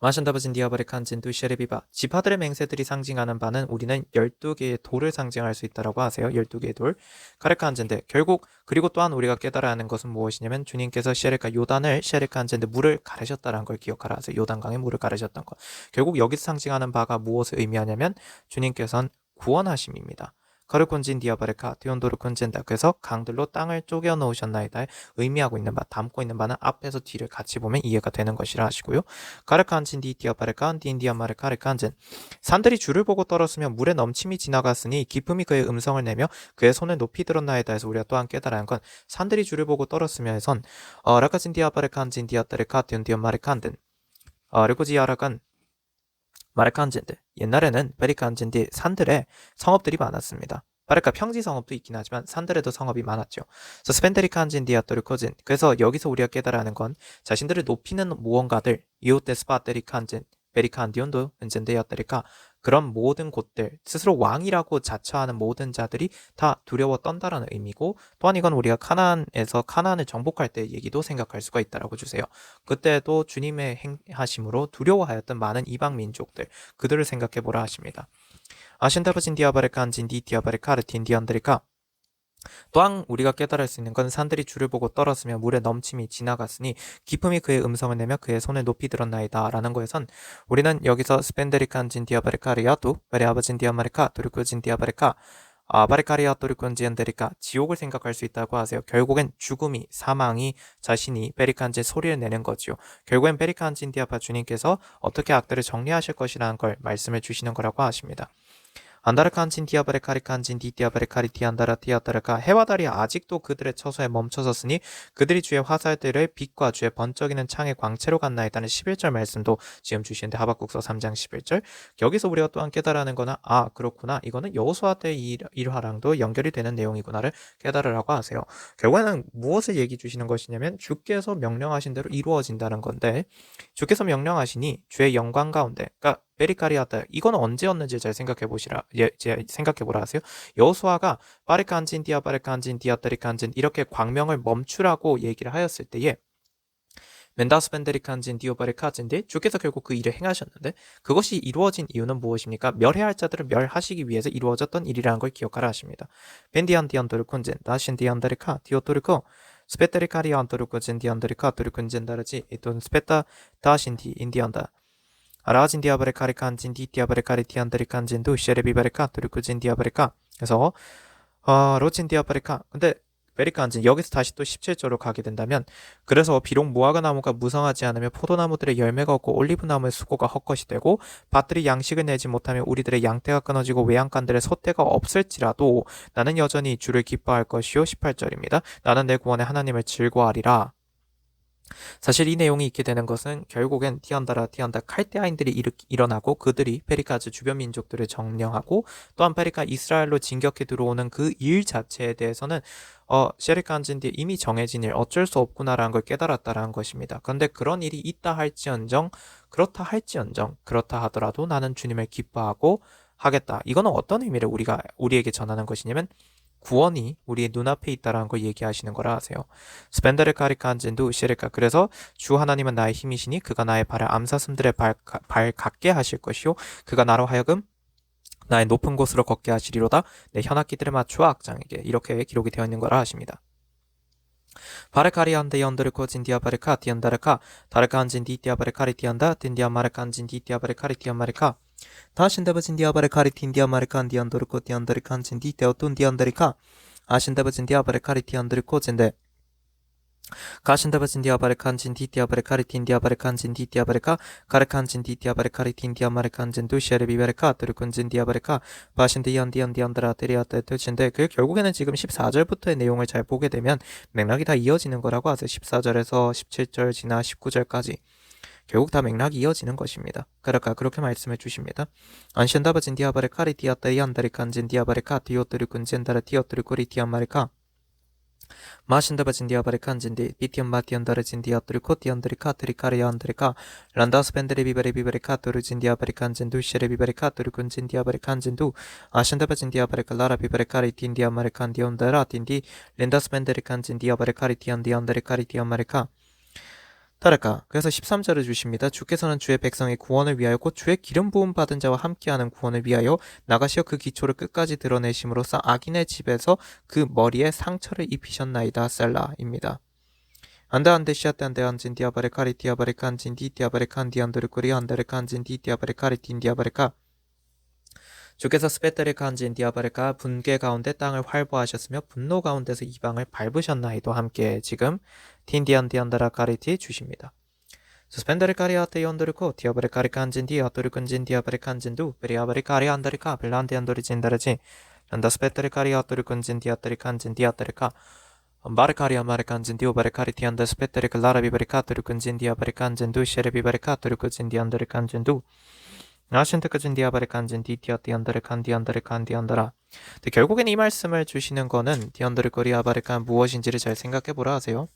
마šan다바진 디아바르 칸진 두 셰레비바 지파들의 맹세들이 상징하는 바는 우리는 12개의 돌을 상징할 수 있다고 하세요. 12개의 돌 카레카 안젠데 결국 그리고 또한 우리가 깨달아야 하는 것은 무엇이냐면 주님께서 요단을 셰레카 안젠데 물을 가르셨다는 걸 기억하라 하세요. 요단강에 물을 가르셨던 것 결국 여기서 상징하는 바가 무엇을 의미하냐면 주님께서는 구원하심입니다. 거르콘진 디아바르카 디온도르 콘젠다. 그래서 강들로 땅을 쪼개 놓으셨나이다 의미하고 있는 바, 담고 있는 바는 앞에서 뒤를 같이 보면 이해가 되는 것이라 하시고요. 가르칸진 디 디아바르칸 딘디아마르카르칸진. 산들이 줄을 보고 떨었으며 물에 넘침이 지나갔으니 기품이 그의 음성을 내며 그의 손을 높이 들었나이다 해서 우리가 또한 깨달아야 건 산들이 줄을 보고 떨었으며 해선 라카진 디아바르칸진 디아타르카 디온디아마르칸든 르코지아라간 마르칸젠드. 옛날에는 베리칸젠드 산들에 성읍들이 많았습니다. 바르카 평지 성읍도 있긴 하지만 산들에도 성읍이 많았죠. 그래서 스펜데리칸젠디아토르코진. 그래서 여기서 우리가 깨달아 하는 건 자신들을 높이는 무언가들 이오테스파테리칸젠 베리칸디온도 은젠데야테리카 그런 모든 곳들 스스로 왕이라고 자처하는 모든 자들이 다 두려워 떤다라는 의미고 또한 이건 우리가 카나안에서 카나안을 정복할 때 얘기도 생각할 수가 있다라고 주세요. 그때도 주님의 행하심으로 두려워하였던 많은 이방 민족들 그들을 생각해 보라 하십니다. 아신다바진 디아바레칸진 디 디아바레카르틴 디안드리카 또한 우리가 깨달을 수 있는 건 산들이 줄을 보고 떨었으며 물에 넘침이 지나갔으니 기품이 그의 음성을 내며 그의 손을 높이 들었나이다 라는 거에선 우리는 여기서 스펜데리칸진 디아바레카리아도 베레아바진 디아마레카 도르쿠진 디아바레카 바레카리아 도르콘지엔데리카 지옥을 생각할 수 있다고 하세요. 결국엔 죽음이 사망이 자신이 베리칸진 소리를 내는 거지요. 결국엔 베리칸진 디아바 주님께서 어떻게 악들을 정리하실 것이라는 걸 말씀을 주시는 거라고 하십니다. 안다르칸진 디아바레카리칸진 디디아바레카리 디안다라 디아다라카 해와 달이 아직도 그들의 처소에 멈춰섰으니 그들이 주의 화살들을 빛과 주의 번쩍이는 창의 광채로 갔나이다는 11절 말씀도 지금 주시는데 하박국서 3장 11절 여기서 우리가 또한 깨달아는 거나 그렇구나 이거는 여호수아 때 일화랑도 연결이 되는 내용이구나를 깨달으라고 하세요. 결국에는 무엇을 얘기 주시는 것이냐면 주께서 명령하신 대로 이루어진다는 건데 주께서 명령하시니 주의 영광 가운데 그러니까 베리카리아다 이건 언제였는지 잘 생각해 보시라. 생각해 보라 하세요. 여호수아가 바르칸진 디아 바르칸진 디아테리칸진 이렇게 광명을 멈추라고 얘기를 하였을 때에 멘다스벤데리칸진 디오바르카진데 주께서 결국 그 일을 행하셨는데 그것이 이루어진 이유는 무엇입니까? 멸해할 자들을 멸하시기 위해서 이루어졌던 일이라는 걸 기억하라 하십니다. 벤디안 디안도르콘젠 나신 디안다르카 디오토르코 스페테리카리안 도르코젠 디안다르카 도르콘젠다르지 이돈 스페타 다신디 인디안다 라진 디아바레카리칸진 디 디아바레카리티안다리칸진도 쉐레비바레카 도르쿠진 디아바레카 그래서 로친 디아바레카 근데 베리칸진 여기서 다시 또 17절로 가게 된다면 그래서 비록 무화과 나무가 무성하지 않으며 포도나무들의 열매가 없고 올리브나무의 수고가 헛것이 되고 밭들이 양식을 내지 못하며 우리들의 양떼가 끊어지고 외양간들의 소떼가 없을지라도 나는 여전히 주를 기뻐할 것이요 18절입니다. 나는 내 구원의 하나님을 즐거워하리라. 사실 이 내용이 있게 되는 것은 결국엔 티안다 칼데아인들이 일어나고 그들이 페리카즈 주변 민족들을 점령하고 또한 페리카 이스라엘로 진격해 들어오는 그 일 자체에 대해서는 셰리칸진디 이미 정해진 일 어쩔 수 없구나라는 걸 깨달았다라는 것입니다. 그런데 그런 일이 있다 할지언정 그렇다 하더라도 나는 주님을 기뻐하고 하겠다. 이거는 어떤 의미를 우리에게 전하는 것이냐면 구원이 우리의 눈앞에 있다라는 걸 얘기하시는 거라 하세요. 스펜더를 카리칸진도 시레카 그래서 주 하나님은 나의 힘이시니 그가 나의 발을 암사슴들의 발 같게 하실 것이요 그가 나로 하여금 나의 높은 곳으로 걷게 하시리로다 내 현악기들을 맞추어 악장에게 이렇게 기록이 되어 있는 거라 하십니다. 바르카리안데 연드르코 진디아바르카 디안다르카 다르칸진 디디아바르카리 디안다 딘디아마르칸진 디디아바르카리 디안마르카 다신다바진 디아바르카리틴 디아마르칸 디안도르코 디안다르칸진 디테오툰 디안다르카 아신다바진 디아바르카리 디안드르코진데 가신다바진 디아바르칸진 디디아바르카리틴 디아바르칸진 디디아바르카 가르칸진 디디아바르카리틴 디아마르칸진 두시아르비바르카 드르콘진 디아바르카 바신디안디안 디안드라 데리아테트진데 그 결국에는 지금 14절부터의 내용을 잘 보게 되면 맥락이 다 이어지는 거라고 하세요. 14절에서 17절 지나 19절까지 결국 다 맥락이 이어지는 것입니다. 그렇게 말씀해 주십니다. 안신다바진 디아바르카리 디아타리안다리칸진 디아바르카 디오트르군젠다라 디오트르코리 디아마르카 마신다바진 디아바르칸진디 비티엄마티안다르진 디아트르코 디안드리카 트리카리안드리카 란다스펜데리 비바리카 도르진 디아바르칸진두 쉐레비바리카 도르군진 디아바르칸진두 아신다바진 디아바르카 라라 비바르카리 틴 디아마르칸 디온다라 틴디 렌다스펜데리칸진 디아바르카리 디안디안다리카리 디아마르카 따라까 그래서 13절을 주십니다. 주께서는 주의 백성의 구원을 위하여 곧 주의 기름 부음 받은 자와 함께하는 구원을 위하여 나가시어 그 기초를 끝까지 드러내심으로써 악인의 집에서 그 머리에 상처를 입히셨나이다. 셀라입니다. 안다안데 시아탄데 안진 디아바레 카리 디아바레 칸진 디 디아바레 칸 디안드르코리 안다레 칸진 디 디아바레 카리 딘 디아바레 카 주께서 스페테르카 한진 디아바르카 분계 가운데 땅을 활보하셨으며 분노 가운데서 이방을 밟으셨나이도 함께 지금 틴디안디안다라 카리티 주십니다. Suspendere cari ate yondoriko, tiabare cari kanjin dia, torukun diabare kanjin du, periabare cari andarika, pelante andori jindaraji, landa spettare cari atorukun diatari kanjin diatarika, ambare cari amare kanjin dio bare cari tianda spettere clara bibare katorukun diabare kanjin du, shere bibare katorukun diandare kanjin du. 나신테까진 디아바레 간진 디티아 디안다레 칸 디안다레 칸 디안다라. 결국엔 이 말씀을 주시는 거는 디안다레 거리아바레 칸 무엇인지를 잘 생각해보라 하세요.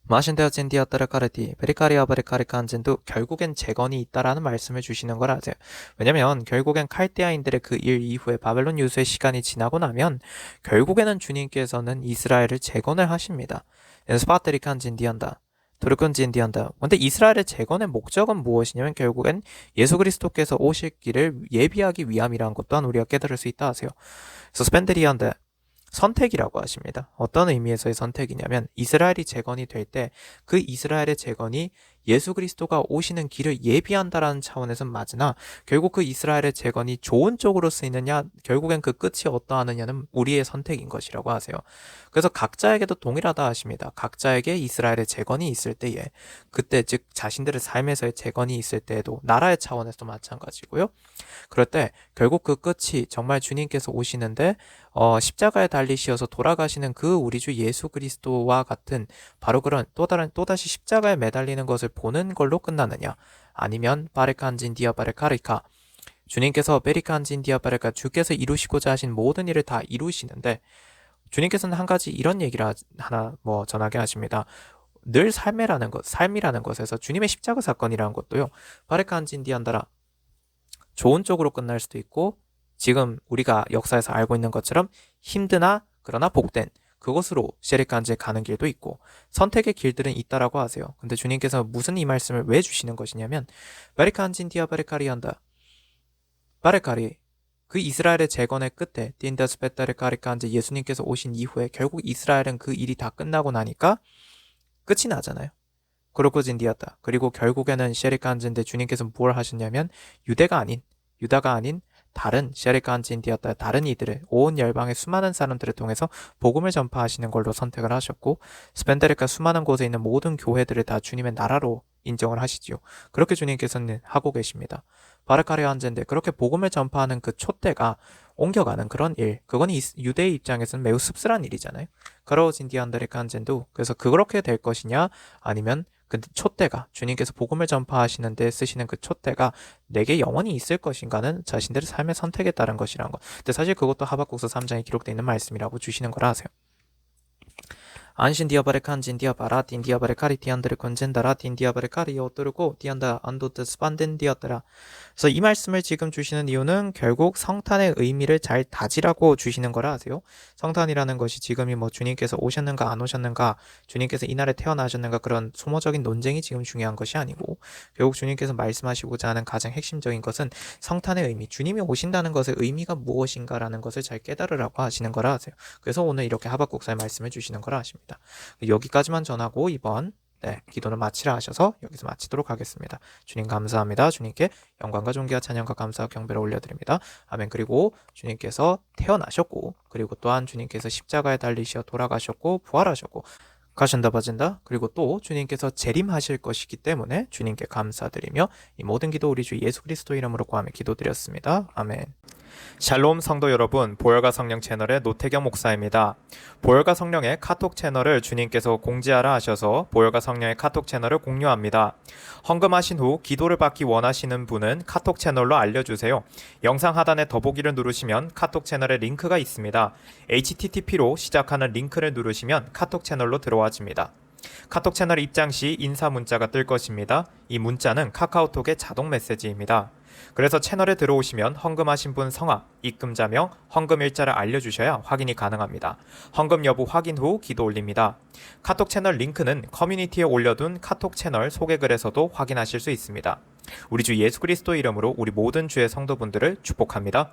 마신데아진 디아따라 카레티 베리카리아바레 카레 칸진도 결국엔 재건이 있다라는 말씀을 주시는 거라 하세요. 왜냐면 결국엔 칼데아인들의 그 일 이후에 바벨론 유수의 시간이 지나고 나면 결국에는 주님께서는 이스라엘을 재건을 하십니다. 스파테리 칸진 디안다. 도르콘진 디안다. 근데 이스라엘의 재건의 목적은 무엇이냐면 결국엔 예수 그리스도께서 오실 길을 예비하기 위함이라는 것 또한 우리가 깨달을 수 있다 하세요. 그래서 스펜데리안다. 선택이라고 하십니다. 어떤 의미에서의 선택이냐면 이스라엘이 재건이 될 때 그 이스라엘의 재건이 예수 그리스도가 오시는 길을 예비한다라는 차원에서 맞으나 결국 그 이스라엘의 재건이 좋은 쪽으로 쓰이느냐 결국엔 그 끝이 어떠하느냐는 우리의 선택인 것이라고 하세요. 그래서 각자에게도 동일하다 하십니다. 각자에게 이스라엘의 재건이 있을 때에 그때 즉 자신들의 삶에서의 재건이 있을 때에도 나라의 차원에서도 마찬가지고요. 그럴 때 결국 그 끝이 정말 주님께서 오시는데 십자가에 달리시어서 돌아가시는 그 우리 주 예수 그리스도와 같은 바로 그런 또다시 십자가에 매달리는 것을 보는 걸로 끝나느냐 아니면 바레칸진 디아바레카리카 주님께서 베리칸진 디아바레카 주께서 이루시고자 하신 모든 일을 다 이루시는데 주님께서는 한 가지 이런 얘기를 하나 전하게 하십니다. 늘 삶이라는 것에서 주님의 십자가 사건이라는 것도요. 바레칸진 디안다라 좋은 쪽으로 끝날 수도 있고 지금 우리가 역사에서 알고 있는 것처럼 힘드나 그러나 복된 그것으로 셰리칸지에 가는 길도 있고 선택의 길들은 있다라고 하세요. 근데 주님께서 무슨 이 말씀을 왜 주시는 것이냐면 바레칸진 디아바레카리안다 바레카리 그 이스라엘의 재건의 끝에 딘다스페타레카리칸지 예수님께서 오신 이후에 결국 이스라엘은 그 일이 다 끝나고 나니까 끝이 나잖아요. 그로코진디았다. 그리고 결국에는 셰리칸지인데 주님께서 뭘 하셨냐면 유다가 아닌 다른 셰리칸진디였다. 다른 이들을 온 열방의 수많은 사람들을 통해서 복음을 전파하시는 걸로 선택을 하셨고 스펜데르카 수많은 곳에 있는 모든 교회들을 다 주님의 나라로 인정을 하시지요. 그렇게 주님께서는 하고 계십니다. 바르카레 한제인데 그렇게 복음을 전파하는 그 촛대가 옮겨가는 그런 일, 그건 유대의 입장에서는 매우 씁쓸한 일이잖아요. 가로진디안데르카 한젠도 그래서 그렇게 될 것이냐 아니면 그 촛대가 주님께서 복음을 전파하시는데 쓰시는 그 촛대가 내게 영원히 있을 것인가는 자신들의 삶의 선택에 따른 것이라는 것. 근데 사실 그것도 하박국서 3장에 기록되어 있는 말씀이라고 주시는 거라 하세요. 안신 디아바레 칸진 디아바라 딘 디아바레 카리 디안드레 건젠다라 딘 디아바레 카리 어떠르고 디안다 안도트 스판덴 디었더라. 그래서 이 말씀을 지금 주시는 이유는 결국 성탄의 의미를 잘 다지라고 주시는 거라 하세요. 성탄이라는 것이 지금이 주님께서 오셨는가 안 오셨는가 주님께서 이날에 태어나셨는가 그런 소모적인 논쟁이 지금 중요한 것이 아니고 결국 주님께서 말씀하시고자 하는 가장 핵심적인 것은 성탄의 의미 주님이 오신다는 것의 의미가 무엇인가라는 것을 잘 깨달으라고 하시는 거라 하세요. 그래서 오늘 이렇게 하박국사의 말씀을 주시는 거라 하십니다. 여기까지만 전하고 이번 기도는 마치라 하셔서 여기서 마치도록 하겠습니다. 주님 감사합니다. 주님께 영광과 존귀와 찬양과 감사와 경배를 올려드립니다. 아멘. 그리고 주님께서 태어나셨고 그리고 또한 주님께서 십자가에 달리시어 돌아가셨고 부활하셨고 가신다 봐진다 그리고 또 주님께서 재림하실 것이기 때문에 주님께 감사드리며 이 모든 기도 우리 주 예수 그리스도 이름으로 구하며 기도드렸습니다. 아멘. 샬롬 성도 여러분, 보혈과 성령 채널의 노태경 목사입니다. 보혈과 성령의 카톡 채널을 주님께서 공지하라 하셔서 보혈과 성령의 카톡 채널을 공유합니다. 헌금하신 후 기도를 받기 원하시는 분은 카톡 채널로 알려주세요. 영상 하단에 더보기를 누르시면 카톡 채널의 링크가 있습니다. http로 시작하는 링크를 누르시면 카톡 채널로 들어와집니다. 카톡 채널 입장 시 인사 문자가 뜰 것입니다. 이 문자는 카카오톡의 자동 메시지입니다. 그래서 채널에 들어오시면 헌금하신 분 성함, 입금자명, 헌금 일자를 알려주셔야 확인이 가능합니다. 헌금 여부 확인 후 기도 올립니다. 카톡 채널 링크는 커뮤니티에 올려둔 카톡 채널 소개글에서도 확인하실 수 있습니다. 우리 주 예수 그리스도 이름으로 우리 모든 주의 성도분들을 축복합니다.